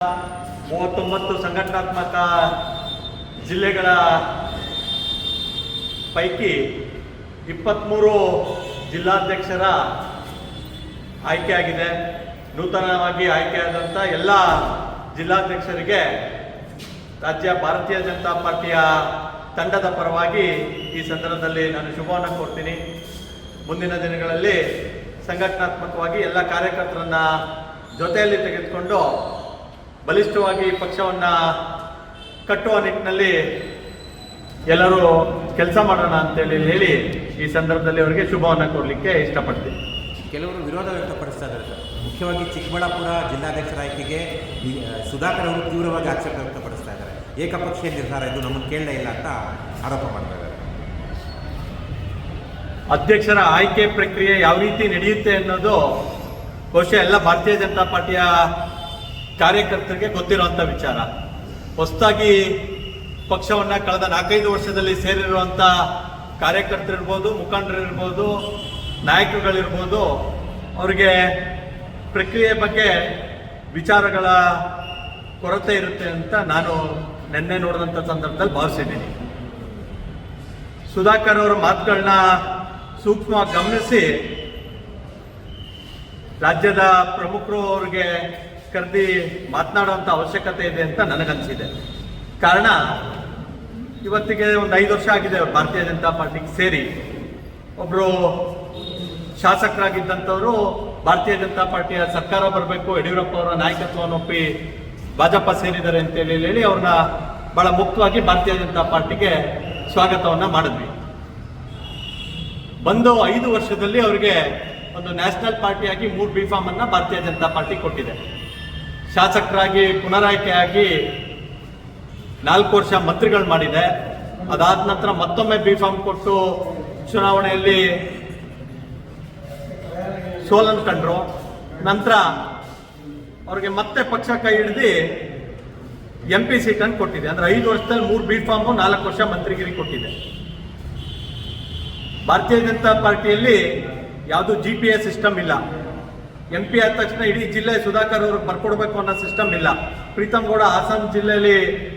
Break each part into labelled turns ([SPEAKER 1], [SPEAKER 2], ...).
[SPEAKER 1] 39 ಸಂಘಟನಾತ್ಮಕ ಜಿಲ್ಲೆಗಳ ಪೈಕಿ 23 ಜಿಲ್ಲಾಧ್ಯಕ್ಷರ ಆಯ್ಕೆಯಾಗಿದೆ. ನೂತನವಾಗಿ ಆಯ್ಕೆಯಾದಂಥ ಎಲ್ಲ ಜಿಲ್ಲಾಧ್ಯಕ್ಷರಿಗೆ ರಾಜ್ಯ ಭಾರತೀಯ ಜನತಾ ಪಾರ್ಟಿಯ ತಂಡದ ಪರವಾಗಿ ಈ ಸಂದರ್ಭದಲ್ಲಿ ನಾನು ಶುಭವನ್ನು ಕೋರ್ತೀನಿ. ಮುಂದಿನ ದಿನಗಳಲ್ಲಿ ಸಂಘಟನಾತ್ಮಕವಾಗಿ ಎಲ್ಲ ಕಾರ್ಯಕರ್ತರನ್ನ ಜೊತೆಯಲ್ಲಿ ತೆಗೆದುಕೊಂಡು ಬಲಿಷ್ಠವಾಗಿ ಪಕ್ಷವನ್ನು ಕಟ್ಟುವ ನಿಟ್ಟಿನಲ್ಲಿ ಎಲ್ಲರೂ ಕೆಲಸ ಮಾಡೋಣ ಅಂತೇಳಿ ಹೇಳಿ ಈ ಸಂದರ್ಭದಲ್ಲಿ ಅವರಿಗೆ ಶುಭವನ್ನು ಕೊಡಲಿಕ್ಕೆ ಇಷ್ಟಪಡ್ತೀನಿ.
[SPEAKER 2] ಕೆಲವರು ವಿರೋಧ ವ್ಯಕ್ತಪಡಿಸ್ತಾ ಇದ್ದಾರೆ ಸರ್. ಮುಖ್ಯವಾಗಿ ಚಿಕ್ಕಬಳ್ಳಾಪುರ ಜಿಲ್ಲಾಧ್ಯಕ್ಷರ ಆಯ್ಕೆಗೆ ಸುಧಾಕರ್ ಅವರು ತೀವ್ರವಾಗಿ ಆಕ್ಷೇಪ ವ್ಯಕ್ತಪಡಿಸ್ತಾ ಇದ್ದಾರೆ. ಏಕಪಕ್ಷೀಯ ನಿರ್ಧಾರ ಇದು ನಮ್ಮನ್ನು ಕೇಳಲೇ ಇಲ್ಲ ಅಂತ ಆರೋಪ ಮಾಡ್ತಾ ಇದ್ದಾರೆ.
[SPEAKER 1] ಅಧ್ಯಕ್ಷರ ಆಯ್ಕೆ ಪ್ರಕ್ರಿಯೆ ಯಾವ ರೀತಿ ನಡೆಯುತ್ತೆ ಅನ್ನೋದು ಬಹುಶಃ ಎಲ್ಲ ಭಾರತೀಯ ಜನತಾ ಪಾರ್ಟಿಯ ಕಾರ್ಯಕರ್ತರಿಗೆ ಗೊತ್ತಿರುವಂಥ ವಿಚಾರ. ಹೊಸದಾಗಿ ಪಕ್ಷವನ್ನು ಕಳೆದ 4-5 ವರ್ಷದಲ್ಲಿ ಸೇರಿರುವಂಥ ಕಾರ್ಯಕರ್ತರಿರ್ಬೋದು, ಮುಖಂಡರಿರ್ಬೋದು, ನಾಯಕರುಗಳಿರ್ಬೋದು, ಅವರಿಗೆ ಪ್ರಕ್ರಿಯೆ ಬಗ್ಗೆ ವಿಚಾರಗಳ ಕೊರತೆ ಇರುತ್ತೆ ಅಂತ ನಾನು ನಿನ್ನೆ ನೋಡಿದಂಥ ಸಂದರ್ಭದಲ್ಲಿ ಭಾವಿಸಿದ್ದೀನಿ. ಸುಧಾಕರ್ ಅವರ ಮಾತುಗಳನ್ನ ಸೂಕ್ಷ್ಮವಾಗಿ ಗಮನಿಸಿ ರಾಜ್ಯದ ಪ್ರಮುಖರು ಅವ್ರಿಗೆ ಕರೆದಿ ಮಾತನಾಡುವಂಥ ಅವಶ್ಯಕತೆ ಇದೆ ಅಂತ ನನಗನ್ಸಿದೆ. ಕಾರಣ ಇವತ್ತಿಗೆ ಒಂದು 5 ವರ್ಷ ಆಗಿದೆ ಅವರು ಭಾರತೀಯ ಜನತಾ ಪಾರ್ಟಿಗೆ ಸೇರಿ. ಒಬ್ಬರು ಶಾಸಕರಾಗಿದ್ದಂಥವರು ಭಾರತೀಯ ಜನತಾ ಪಾರ್ಟಿಯ ಸರ್ಕಾರ ಬರಬೇಕು, ಯಡಿಯೂರಪ್ಪ ಅವರ ನಾಯಕತ್ವವನ್ನು ಒಪ್ಪಿ ಭಾಜಪ ಸೇರಿದ್ದಾರೆ ಅಂತೇಳಿ ಹೇಳಿ ಅವ್ರನ್ನ ಬಹಳ ಮುಕ್ತವಾಗಿ ಭಾರತೀಯ ಜನತಾ ಪಾರ್ಟಿಗೆ ಸ್ವಾಗತವನ್ನು ಮಾಡಿದ್ವಿ. ಬಂದು 5 ವರ್ಷದಲ್ಲಿ ಅವರಿಗೆ ಒಂದು ನ್ಯಾಷನಲ್ ಪಾರ್ಟಿಯಾಗಿ 3 B.Pharm ಅನ್ನು ಭಾರತೀಯ ಜನತಾ ಪಾರ್ಟಿ ಕೊಟ್ಟಿದೆ. ಶಾಸಕರಾಗಿ ಪುನರಾಯ್ಕೆಯಾಗಿ 4 ವರ್ಷ ಮಂತ್ರಿಗಳು ಮಾಡಿದೆ. ಅದಾದ ನಂತರ ಮತ್ತೊಮ್ಮೆ B.Pharm ಕೊಟ್ಟು ಚುನಾವಣೆಯಲ್ಲಿ ಸೋಲನ್ನು ಕಂಡ್ರು. ನಂತರ ಅವ್ರಿಗೆ ಮತ್ತೆ ಪಕ್ಷ ಕೈ ಹಿಡಿದು MP ಸೀಟನ್ನು ಕೊಟ್ಟಿದೆ. ಅಂದ್ರೆ 5 ವರ್ಷದಲ್ಲಿ 3 B.Pharm 4 ವರ್ಷ ಮಂತ್ರಿಗಿರಿ ಕೊಟ್ಟಿದೆ. ಭಾರತೀಯ ಜನತಾ ಪಾರ್ಟಿಯಲ್ಲಿ ಯಾವುದು GPA ಸಿಸ್ಟಮ್ ಇಲ್ಲ. MP ಆದ ತಕ್ಷಣ ಇಡೀ ಜಿಲ್ಲೆ ಸುಧಾಕರ್ ಅವ್ರಿಗೆ ಬರ್ಕೊಡ್ಬೇಕು ಅನ್ನೋ ಸಿಸ್ಟಮ್ ಇಲ್ಲ. ಪ್ರೀತಮ್ ಗೌಡ ಹಾಸನ ಜಿಲ್ಲೆಯಲ್ಲಿ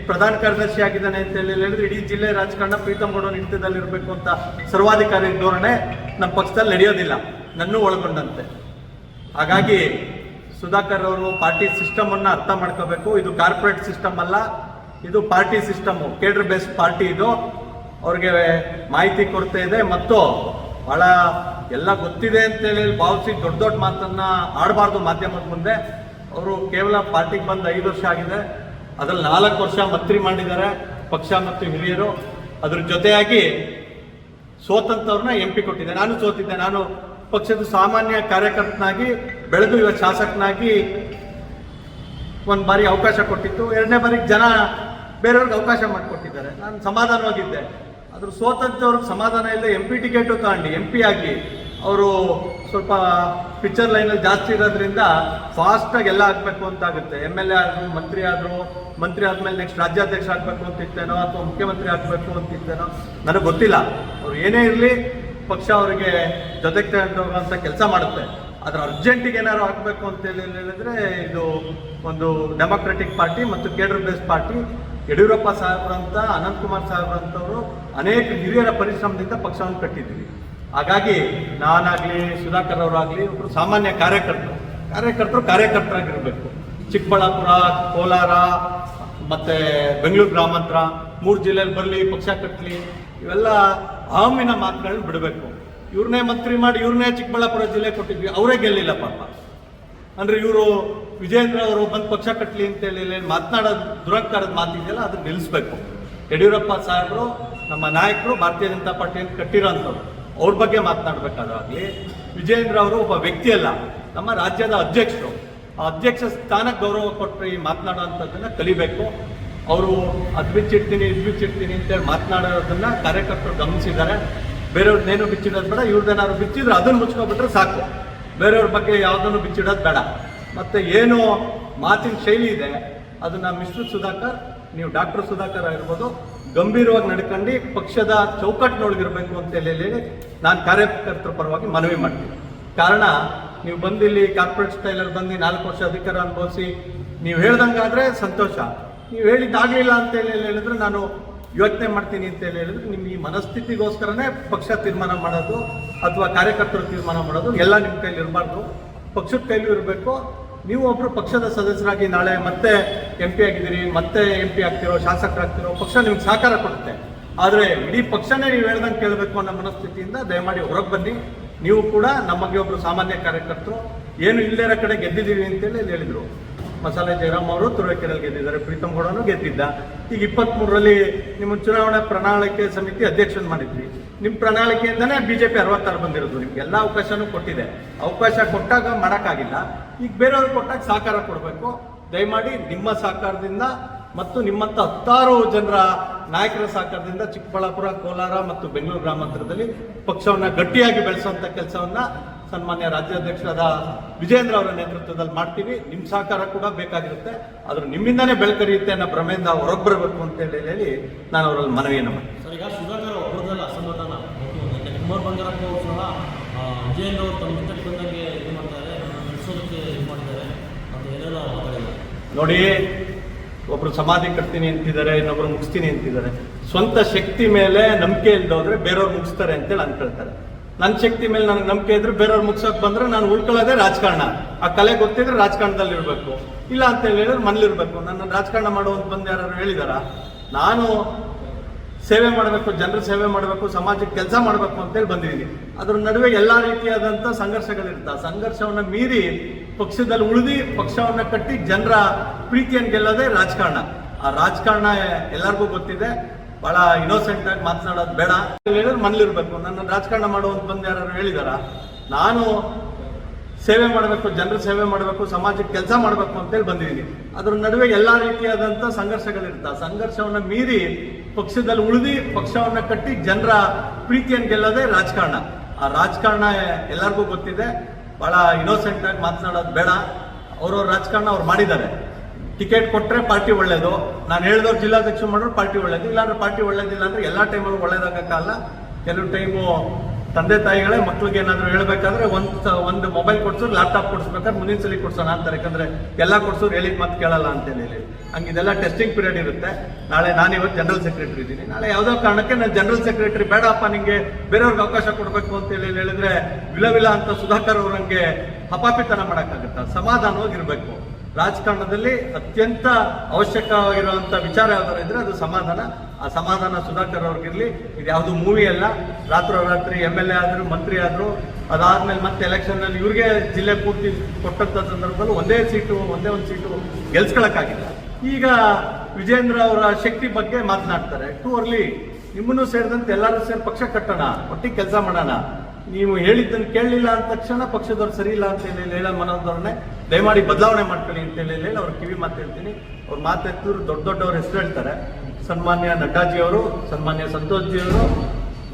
[SPEAKER 1] ಪ್ರಧಾನ ಕಾರ್ಯದರ್ಶಿ ಆಗಿದ್ದಾನೆ ಅಂತ ಹೇಳಿದ್ರೆ ಇಡೀ ಜಿಲ್ಲೆ ರಾಜಕಾರಣ ಪ್ರೀತಮ್ ಗೌಡ ಹಿಡಿತದಲ್ಲಿ ಇರಬೇಕು ಅಂತ ಸರ್ವಾಧಿಕಾರಿ ಧೋರಣೆ ನಮ್ಮ ಪಕ್ಷದಲ್ಲಿ ನಡೆಯೋದಿಲ್ಲ, ನನ್ನೂ ಒಳಗೊಂಡಂತೆ. ಹಾಗಾಗಿ ಸುಧಾಕರ್ ಅವರು ಪಾರ್ಟಿ ಸಿಸ್ಟಮ್ ಅನ್ನ ಅರ್ಥ ಮಾಡ್ಕೋಬೇಕು. ಇದು ಕಾರ್ಪೊರೇಟ್ ಸಿಸ್ಟಮ್ ಅಲ್ಲ, ಇದು party system, cadre based party. ಇದು ಅವ್ರಿಗೆ ಮಾಹಿತಿ ಕೊಡ್ತಾ ಇದೆ ಮತ್ತು ಬಹಳ ಎಲ್ಲ ಗೊತ್ತಿದೆ ಅಂತೇಳಿ ಭಾವಿಸಿ ದೊಡ್ಡ ದೊಡ್ಡ ಮಾತನ್ನ ಆಡಬಾರ್ದು ಮಾಧ್ಯಮದ ಮುಂದೆ. ಅವರು ಕೇವಲ ಪಾರ್ಟಿಗೆ ಬಂದು 5 ವರ್ಷ ಆಗಿದೆ, ಅದರಲ್ಲಿ 4 ವರ್ಷ ಮಂತ್ರಿ ಮಾಡಿದ್ದಾರೆ ಪಕ್ಷ ಮತ್ತು ಹಿರಿಯರು. ಅದ್ರ ಜೊತೆಯಾಗಿ ಸೋತಂತವ್ರನ್ನ MP ಕೊಟ್ಟಿದೆ. ನಾನು ಸೋತಿದ್ದೆ. ನಾನು ಪಕ್ಷದ ಸಾಮಾನ್ಯ ಕಾರ್ಯಕರ್ತನಾಗಿ ಬೆಳೆದು ಇವತ್ತು ಶಾಸಕನಾಗಿ ಒಂದು ಬಾರಿ ಅವಕಾಶ ಕೊಟ್ಟಿತ್ತು. 2ನೇ ಬಾರಿಗೆ ಜನ ಬೇರೆಯವ್ರಿಗೆ ಅವಕಾಶ ಮಾಡಿಕೊಟ್ಟಿದ್ದಾರೆ. ನಾನು ಸಮಾಧಾನವಾಗಿದ್ದೆ. ಅದ್ರ ಸೋತಂತವ್ರಿಗೆ ಸಮಾಧಾನ ಇಲ್ಲದೆ MP ಟಿಕೆಟು ತಗೊಂಡು MP ಆಗಿ ಅವರು ಸ್ವಲ್ಪ ಪಿಕ್ಚರ್ ಲೈನಲ್ಲಿ ಜಾಸ್ತಿ ಇರೋದ್ರಿಂದ ಫಾಸ್ಟಾಗಿ ಎಲ್ಲ ಆಗಬೇಕು ಅಂತ ಆಗುತ್ತೆ. MLA ಆದರು, ಮಂತ್ರಿ ಆದಮೇಲೆ ನೆಕ್ಸ್ಟ್ ರಾಜ್ಯಾಧ್ಯಕ್ಷ ಆಗಬೇಕು ಅಂತಿತ್ತೇನೋ ಅಥವಾ ಮುಖ್ಯಮಂತ್ರಿ ಆಗಬೇಕು ಅಂತಿತ್ತೇನೋ ನನಗೆ ಗೊತ್ತಿಲ್ಲ. ಅವ್ರು ಏನೇ ಇರಲಿ ಪಕ್ಷ ಅವರಿಗೆ ಜೊತೆಗೆ ತಗೊಂಡೋಗುವಂಥ ಕೆಲಸ ಮಾಡುತ್ತೆ. ಅದ್ರ ಅರ್ಜೆಂಟಿಗೆ ಏನಾದ್ರು ಆಗಬೇಕು ಅಂತ ಹೇಳಿದ್ರೆ ಇದು ಒಂದು ಡೆಮೊಕ್ರೆಟಿಕ್ ಪಾರ್ಟಿ ಮತ್ತು ಕೇಡರ್ ಬೇಸ್ಡ್ ಪಾರ್ಟಿ. ಯಡಿಯೂರಪ್ಪ ಸಾಹೇಬ್ರಂತ, ಅನಂತಕುಮಾರ್ ಸಾಹೇಬ್ರಂತವರು ಅನೇಕ ಹಿರಿಯರ ಪರಿಶ್ರಮದಿಂದ ಪಕ್ಷವನ್ನು ಕಟ್ಟಿದ್ದೀವಿ. ಹಾಗಾಗಿ ನಾನಾಗಲಿ ಸುಧಾಕರ್ ಅವರಾಗಲಿ ಒಬ್ಬರು ಸಾಮಾನ್ಯ ಕಾರ್ಯಕರ್ತರಾಗಿರಬೇಕು. ಚಿಕ್ಕಬಳ್ಳಾಪುರ, ಕೋಲಾರ ಮತ್ತು ಬೆಂಗಳೂರು ಗ್ರಾಮಾಂತರ 3 ಜಿಲ್ಲೆಯಲ್ಲಿ ಬರಲಿ, ಪಕ್ಷ ಕಟ್ಟಲಿ, ಇವೆಲ್ಲ ಅಹಮ್ಮಿನ ಮಾತುಗಳನ್ನ ಬಿಡಬೇಕು. ಇವ್ರನ್ನೇ ಮಂತ್ರಿ ಮಾಡಿ ಇವ್ರನ್ನೇ ಚಿಕ್ಕಬಳ್ಳಾಪುರ ಜಿಲ್ಲೆ ಕೊಟ್ಟಿದ್ವಿ, ಅವರೇ ಗೆಲ್ಲಿಲ್ಲ ಪಾಪ. ಅಂದರೆ ಇವರು ವಿಜೇಂದ್ರ ಅವರು ಬಂದು ಪಕ್ಷ ಕಟ್ಟಲಿ ಅಂತೇಳಿ ಮಾತನಾಡೋದು ದುರಹಂಕಾರದ ಮಾತಿದೆಯಲ್ಲ, ಅದನ್ನ ನಿಲ್ಲಿಸ್ಬೇಕು. ಯಡಿಯೂರಪ್ಪ ಸಾಹೇಬರು ನಮ್ಮ ನಾಯಕರು, ಭಾರತೀಯ ಜನತಾ ಪಾರ್ಟಿಯನ್ನು ಕಟ್ಟಿರೋಂಥವ್ರು, ಅವ್ರ ಬಗ್ಗೆ ಮಾತನಾಡಬೇಕಾದಾಗಲಿ, ವಿಜೇಂದ್ರ ಅವರು ಒಬ್ಬ ವ್ಯಕ್ತಿಯಲ್ಲ, ನಮ್ಮ ರಾಜ್ಯದ ಅಧ್ಯಕ್ಷರು. ಆ ಅಧ್ಯಕ್ಷ ಸ್ಥಾನಕ್ಕೆ ಗೌರವ ಕೊಟ್ಟರೆ ಈ ಮಾತನಾಡೋವಂಥದ್ದನ್ನು ಕಲಿಬೇಕು. ಅವರು ಅದು ಬಿಚ್ಚಿಡ್ತೀನಿ ಇದು ಬಿಚ್ಚಿಡ್ತೀನಿ ಅಂತೇಳಿ ಮಾತನಾಡೋದನ್ನು ಕಾರ್ಯಕರ್ತರು ಗಮನಿಸಿದ್ದಾರೆ. ಬೇರೆಯವ್ರನ್ನೇನು ಬಿಚ್ಚಿಡೋದು ಬೇಡ, ಇವ್ರದ್ದೇನಾದ್ರು ಬಿಚ್ಚಿದ್ರೆ ಅದನ್ನು ಮುಚ್ಕೊಬಿಟ್ರೆ ಸಾಕು. ಬೇರೆಯವ್ರ ಬಗ್ಗೆ ಯಾವುದನ್ನು ಬಿಚ್ಚಿಡೋದು ಬೇಡ. ಮತ್ತು ಏನು ಮಾತಿನ ಶೈಲಿ ಇದೆ ಅದನ್ನು ಮಿಸ್ಟರ್ ಸುಧಾಕರ್, ನೀವು ಡಾಕ್ಟರ್ ಸುಧಾಕರ್ ಆಗಿರ್ಬೋದು, ಗಂಭೀರವಾಗಿ ನಡ್ಕೊಂಡು ಪಕ್ಷದ ಚೌಕಟ್ಟಿನೊಳಗಿರಬೇಕು ಅಂತ ಹೇಳಿ ನಾನು ಕಾರ್ಯಕರ್ತರ ಪರವಾಗಿ ಮನವಿ ಮಾಡ್ತೀನಿ. ಕಾರಣ ನೀವು ಬಂದಿಲ್ಲಿ ಕಾರ್ಪೊರೇಟ್ ಸ್ಟೈಲಲ್ಲಿ ಬಂದು 4 ವರ್ಷ ಅಧಿಕಾರ ಅನುಭವಿಸಿ ನೀವು ಹೇಳ್ದಂಗಾದ್ರೆ ಸಂತೋಷ. ನೀವು ಹೇಳಿದ್ದಾಗಲಿಲ್ಲ ಅಂತೇಳಿ ಹೇಳಿದ್ರೆ ನಾನು ಯೋಚನೆ ಮಾಡ್ತೀನಿ ಅಂತೇಳಿ ಹೇಳಿದ್ರೆ ನಿಮ್ಮ ಈ ಮನಸ್ಥಿತಿಗೋಸ್ಕರನೇ ಪಕ್ಷ ತೀರ್ಮಾನ ಮಾಡೋದು ಅಥವಾ ಕಾರ್ಯಕರ್ತರು ತೀರ್ಮಾನ ಮಾಡೋದು ಎಲ್ಲ ನಿಮ್ಮ ಕೈಲಿ ಇರಬಾರ್ದು, ಪಕ್ಷದ ಕೈಲೂ ಇರಬೇಕು. ನೀವು ಒಬ್ಬರು ಪಕ್ಷದ ಸದಸ್ಯರಾಗಿ ನಾಳೆ ಮತ್ತೆ MP ಆಗಿದ್ದೀರಿ, ಮತ್ತೆ MP ಆಗ್ತಿರೋ, ಶಾಸಕರಾಗ್ತಿರೋ, ಪಕ್ಷ ನಿಮ್ಗೆ ಸಹಕಾರ ಕೊಡುತ್ತೆ. ಆದರೆ ಇಡೀ ಪಕ್ಷನೇ ನೀವು ಹೇಳ್ದಂಗೆ ಕೇಳಬೇಕು ಅನ್ನೋ ಮನಸ್ಥಿತಿಯಿಂದ ದಯಮಾಡಿ ಹೊರಗೆ ಬನ್ನಿ. ನೀವು ಕೂಡ ನಮಗೆ ಒಬ್ಬರು ಸಾಮಾನ್ಯ ಕಾರ್ಯಕರ್ತರು, ಏನು ಇಲ್ಲದೇ ಇರೋ ಕಡೆ ಗೆದ್ದಿದ್ದೀವಿ ಅಂತೇಳಿ ಹೇಳಿದರು. ಮಸಾಲೆ ಜಯರಾಮ್ ಅವರು ತುರುವೇಕೆರೆಯಲ್ಲಿ ಗೆದ್ದಿದ್ದಾರೆ, ಪ್ರೀತಮ್ ಗೌಡನು ಗೆದ್ದಿದ್ದ. ಈಗ 23ರಲ್ಲಿ ನಿಮ್ಮ ಚುನಾವಣಾ ಪ್ರಣಾಳಿಕೆ ಸಮಿತಿ ಅಧ್ಯಕ್ಷನ್ ಮಾಡಿದ್ವಿ. ನಿಮ್ಮ ಪ್ರಣಾಳಿಕೆಯಿಂದನೇ BJP 66 ಬಂದಿರೋದು. ನಿಮ್ಗೆ ಎಲ್ಲ ಅವಕಾಶನೂ ಕೊಟ್ಟಿದೆ. ಅವಕಾಶ ಕೊಟ್ಟಾಗ ಮಾಡೋಕ್ಕಾಗಿಲ್ಲ, ಈಗ ಬೇರೆಯವ್ರಿಗೆ ಕೊಟ್ಟಾಗ ಸಹಕಾರ ಕೊಡಬೇಕು. ದಯಮಾಡಿ ನಿಮ್ಮ ಸಹಕಾರದಿಂದ ಮತ್ತು ನಿಮ್ಮಂಥ 10 ಜನರ ನಾಯಕರ ಸಹಕಾರದಿಂದ ಚಿಕ್ಕಬಳ್ಳಾಪುರ, ಕೋಲಾರ ಮತ್ತು ಬೆಂಗಳೂರು ಗ್ರಾಮಾಂತರದಲ್ಲಿ ಪಕ್ಷವನ್ನು ಗಟ್ಟಿಯಾಗಿ ಬೆಳೆಸುವಂಥ ಕೆಲಸವನ್ನ ಸನ್ಮಾನ್ಯ ರಾಜ್ಯಾಧ್ಯಕ್ಷರಾದ ವಿಜೇಂದ್ರ ಅವರ ನೇತೃತ್ವದಲ್ಲಿ ಮಾಡ್ತೀವಿ. ನಿಮ್ಮ ಸಹಕಾರ ಕೂಡ ಬೇಕಾಗಿರುತ್ತೆ, ಆದರೂ ನಿಮ್ಮಿಂದನೇ ಬೆಳಕರಿಯುತ್ತೆ ಅನ್ನೋ ಭ್ರಮೆಯಿಂದ ಹೊರಗೆ ಬರಬೇಕು ಅಂತೇಳಿ ಹೇಳಿ ನಾನು ಅವರಲ್ಲಿ ಮನವಿಯನ್ನು ಮಾಡ್ತೀನಿ.
[SPEAKER 3] ಸರ್, ಈಗ ಸುಧಾಕರ್ ಒಬ್ಬರದಲ್ಲ ಅಸಮಾಧಾನ, ಕುಮಾರ್ ಬಂಗಾರಪ್ಪ ಅವರು ಸಹ ವಿಜಯೇಂದ್ರ ಅವರು ತಮ್ಮ ಇಷ್ಟಕ್ಕೆ ಬಂದಂಗೆ ಇದು ಮಾಡ್ತಾರೆ, ನಡೆಸೋದಕ್ಕೆ ಇದು ಮಾಡ್ತಾರೆ ಅಂತ ಏನೆಲ್ಲ ಮಾತಾಡಿಲ್ಲ.
[SPEAKER 1] ನೋಡಿ, ಒಬ್ರು ಸಮಾಧಿ ಕಟ್ತೀನಿ ಅಂತಿದ್ದಾರೆ, ಇನ್ನೊಬ್ರು ಮುಗಿಸ್ತೀನಿ ಅಂತಿದ್ದಾರೆ. ಸ್ವಂತ ಶಕ್ತಿ ಮೇಲೆ ನಂಬಿಕೆ ಇಲ್ದೋದ್ರೆ ಬೇರೆಯವ್ರು ಮುಗಿಸ್ತಾರೆ ಅಂತೇಳಿ ಅನ್ಕೊಳ್ತಾರೆ. ನನ್ನ ಶಕ್ತಿ ಮೇಲೆ ನನಗೆ ನಂಬಿಕೆ ಇದ್ರೆ ಬೇರೆಯವ್ರು ಮುಗಿಸೋಕೆ ಬಂದ್ರೆ ನಾನು ಉಳ್ಕೊಳ್ಳೋದೇ ರಾಜಕಾರಣ. ಆ ಕಲೆ ಗೊತ್ತಿದ್ರೆ ರಾಜಕಾರಣದಲ್ಲಿ ಇರಬೇಕು, ಇಲ್ಲ ಅಂತ ಹೇಳಿದ್ರೆ ಮನೇಲಿರ್ಬೇಕು. ನನ್ನ ರಾಜಕಾರಣ ಮಾಡುವಂತ ಬಂದು ಯಾರು ಹೇಳಿದಾರ? ನಾನು ಸೇವೆ ಮಾಡಬೇಕು, ಜನರ ಸೇವೆ ಮಾಡಬೇಕು, ಸಮಾಜಕ್ಕೆ ಕೆಲಸ ಮಾಡಬೇಕು ಅಂತೇಳಿ ಬಂದಿದ್ದೀನಿ. ಅದ್ರ ನಡುವೆ ಎಲ್ಲ ರೀತಿಯಾದಂಥ ಸಂಘರ್ಷಗಳಿರ್ತಾವೆ. ಸಂಘರ್ಷವನ್ನು ಮೀರಿ ಪಕ್ಷದಲ್ಲಿ ಉಳಿದು ಪಕ್ಷವನ್ನು ಕಟ್ಟಿ ಜನರ ಪ್ರೀತಿಯನ್ನು ಗೆಲ್ಲೋದೇ ರಾಜಕಾರಣ. ಆ ರಾಜಕಾರಣ ಎಲ್ಲರಿಗೂ ಗೊತ್ತಿದೆ. ಬಹಳ ಇನ್ನೋಸೆಂಟ್ ಆಗಿ ಮಾತನಾಡೋದು ಬೇಡ. ಹೇಳಿದ್ರೆ ಮನೇಲಿರ್ಬೇಕು. ನನ್ನ ರಾಜಕಾರಣ ಮಾಡುವಂತ ಬಂದು ಯಾರು ಹೇಳಿದಾರ? ನಾನು ಸೇವೆ ಮಾಡಬೇಕು, ಜನರ ಸೇವೆ ಮಾಡಬೇಕು, ಸಮಾಜಕ್ಕೆ ಕೆಲಸ ಮಾಡಬೇಕು ಅಂತೇಳಿ ಬಂದಿದ್ದೀನಿ. ಅದ್ರ ನಡುವೆ ಎಲ್ಲ ರೀತಿಯಾದಂಥ ಸಂಘರ್ಷಗಳಿರ್ತಾವೆ. ಸಂಘರ್ಷವನ್ನು ಮೀರಿ ಪಕ್ಷದಲ್ಲಿ ಉಳಿದು ಪಕ್ಷವನ್ನು ಕಟ್ಟಿ ಜನರ ಪ್ರೀತಿಯನ್ನು ಗೆಲ್ಲೋದೇ ರಾಜಕಾರಣ. ಆ ರಾಜಕಾರಣ ಎಲ್ಲರಿಗೂ ಗೊತ್ತಿದೆ. ಬಹಳ ಇನ್ನೋಸೆಂಟ್ ಆಗಿ ಮಾತನಾಡೋದು ಬೇಡ. ಅವ್ರವ್ರ ರಾಜಕಾರಣ ಅವ್ರು ಮಾಡಿದ್ದಾರೆ. ಟಿಕೆಟ್ ಕೊಟ್ಟರೆ ಪಾರ್ಟಿ ಒಳ್ಳೇದು, ನಾನು ಹೇಳಿದವ್ರು ಜಿಲ್ಲಾಧ್ಯಕ್ಷ ಮಾಡಿದ್ರು ಪಾರ್ಟಿ ಒಳ್ಳೇದು, ಇಲ್ಲಾಂದ್ರೆ ಪಾರ್ಟಿ ಒಳ್ಳೇದಿಲ್ಲ ಅಂದ್ರೆ ಎಲ್ಲ ಟೈಮಲ್ಲೂ ಒಳ್ಳೇದಾಗಕ್ಕಲ್ಲ. ಕೆಲವು ಟೈಮು ತಂದೆ ತಾಯಿಗಳೇ ಮಕ್ಳಿಗೆ ಏನಾದರೂ ಹೇಳ್ಬೇಕಾದ್ರೆ ಒಂದು ಮೊಬೈಲ್ ಕೊಡ್ಸೋರು, ಲ್ಯಾಪ್ಟಾಪ್ ಕೊಡಿಸ್ಬೇಕಾದ್ರೆ ಮುಂದಿನ ಸಲ ಕೊಡ್ಸೋಣ ಅಂತಾರೆ. ಯಾಕಂದ್ರೆ ಎಲ್ಲ ಕೊಡ್ಸೋರು ಹೇಳಿದ್ ಮತ್ತೆ ಕೇಳಲ್ಲ ಅಂತೇಳಿ ಹಂಗೆ ಇದೆಲ್ಲ ಟೆಸ್ಟಿಂಗ್ ಪೀರಿಯಡ್ ಇರುತ್ತೆ. ನಾಳೆ ನಾನು ಇವತ್ತು ಜನರಲ್ ಸೆಕ್ರೆಟರಿ ಇದ್ದೀನಿ, ನಾಳೆ ಯಾವುದೋ ಕಾರಣಕ್ಕೆ ನಾನು ಜನರಲ್ ಸೆಕ್ರೆಟರಿ ಬೇಡಪ್ಪ ನಿಂಗೆ ಬೇರೆಯವ್ರಿಗೆ ಅವಕಾಶ ಕೊಡಬೇಕು ಅಂತೇಳಿ ಹೇಳಿದ್ರೆ ವಿಲವಿಲ ಅಂತ ಸುಧಾಕರ್ ಅವ್ರಂಗೆ ಹಪಾಪಿತನ ಮಾಡೋಕ್ಕಾಗತ್ತ? ಸಮಾಧಾನವಾಗಿರ್ಬೇಕು. ರಾಜಕಾರಣದಲ್ಲಿ ಅತ್ಯಂತ ಅವಶ್ಯಕವಾಗಿರುವಂಥ ವಿಚಾರ ಯಾವ್ದಾರು ಇದ್ರೆ ಅದು ಸಮಾಧಾನ. ಆ ಸಮಾಧಾನ ಸುಧಾಕರ್ ಅವ್ರಿಗಿರ್ಲಿ. ಇದು ಯಾವುದು ಮೂವಿ ಅಲ್ಲ. ರಾತ್ರೋರಾತ್ರಿ MLA ಆದ್ರು, ಮಂತ್ರಿ ಆದ್ರು, ಅದಾದ್ಮೇಲೆ ಮತ್ತೆ ಎಲೆಕ್ಷನ್ನಲ್ಲಿ ಇವ್ರಿಗೆ ಜಿಲ್ಲೆ ಪೂರ್ತಿ ಕೊಟ್ಟಂತ ಸಂದರ್ಭದಲ್ಲಿ ಒಂದೇ ಒಂದು ಸೀಟು ಗೆಲ್ಸ್ಕೊಳಕ್ಕಾಗಿಲ್ಲ. ಈಗ ವಿಜೇಂದ್ರ ಅವರ ಶಕ್ತಿ ಬಗ್ಗೆ ಮಾತನಾಡ್ತಾರೆ. Too early. ನಿಮ್ಮನ್ನು ಸೇರಿದಂತೆ ಎಲ್ಲರೂ ಸೇರಿ ಪಕ್ಷ ಕಟ್ಟೋಣ, ಒಟ್ಟಿಗೆ ಕೆಲಸ ಮಾಡೋಣ. ನೀವು ಹೇಳಿದ್ದನ್ನು ಕೇಳಲಿಲ್ಲ ಅಂದ ತಕ್ಷಣ ಪಕ್ಷದವ್ರು ಸರಿ ಇಲ್ಲ ಅಂತ ಹೇಳೋ ಮನೋಧೋರಣೆ ದಯಮಾಡಿ ಬದಲಾವಣೆ ಮಾಡ್ಕೊಳ್ಳಿ ಅಂತ ಹೇಳಿ ಅವ್ರ ಕಿವಿ ಮಾತು ಹೇಳ್ತೀನಿ. ಅವ್ರ ಮಾತೆತ್ತಿದ್ರು ದೊಡ್ಡವ್ರ ಹೆಸರು ಹೇಳ್ತಾರೆ. ಸನ್ಮಾನ್ಯ ನಡ್ಡಾಜಿಯವರು, ಸನ್ಮಾನ್ಯ ಸಂತೋಷ್ಜಿಯವರು,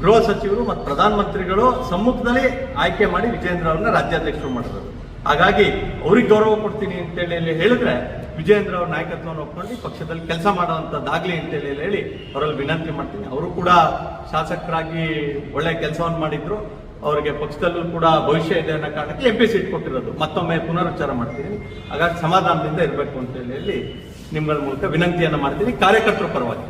[SPEAKER 1] ಗೃಹ ಸಚಿವರು ಮತ್ತು ಪ್ರಧಾನಮಂತ್ರಿಗಳು ಸಮ್ಮುಖದಲ್ಲಿ ಆಯ್ಕೆ ಮಾಡಿ ವಿಜೇಂದ್ರ ಅವ್ರನ್ನ ರಾಜ್ಯಾಧ್ಯಕ್ಷರು ಮಾಡಿದ್ರು. ಹಾಗಾಗಿ ಅವ್ರಿಗೆ ಗೌರವ ಕೊಡ್ತೀನಿ ಅಂತೇಳಿ ಹೇಳಿದ್ರೆ ವಿಜೇಂದ್ರ ಅವ್ರ ನಾಯಕತ್ವವನ್ನು ಒಪ್ಕೊಂಡು ಪಕ್ಷದಲ್ಲಿ ಕೆಲಸ ಮಾಡುವಂಥದ್ದಾಗಲಿ ಅಂತೇಳಿ ಹೇಳಿ ಅವರಲ್ಲಿ ವಿನಂತಿ ಮಾಡ್ತೀನಿ. ಅವರು ಕೂಡ ಶಾಸಕರಾಗಿ ಒಳ್ಳೆ ಕೆಲಸವನ್ನು ಮಾಡಿದ್ರು. ಅವರಿಗೆ ಪಕ್ಷದಲ್ಲೂ ಕೂಡ ಭವಿಷ್ಯ ಇದೆ ಅನ್ನೋ ಕಾರಣಕ್ಕೆ MP ಸೀಟ್ ಕೊಟ್ಟಿರೋದು. ಮತ್ತೊಮ್ಮೆ ಪುನರುಚ್ಚಾರ ಮಾಡ್ತೀನಿ. ಹಾಗಾಗಿ ಸಮಾಧಾನದಿಂದ ಇರಬೇಕು ಅಂತೇಳಿ ನಿಮ್ಮಗಳ ಮೂಲಕ ವಿನಂತಿಯನ್ನು ಮಾಡ್ತೀನಿ ಕಾರ್ಯಕರ್ತರ ಪರವಾಗಿ.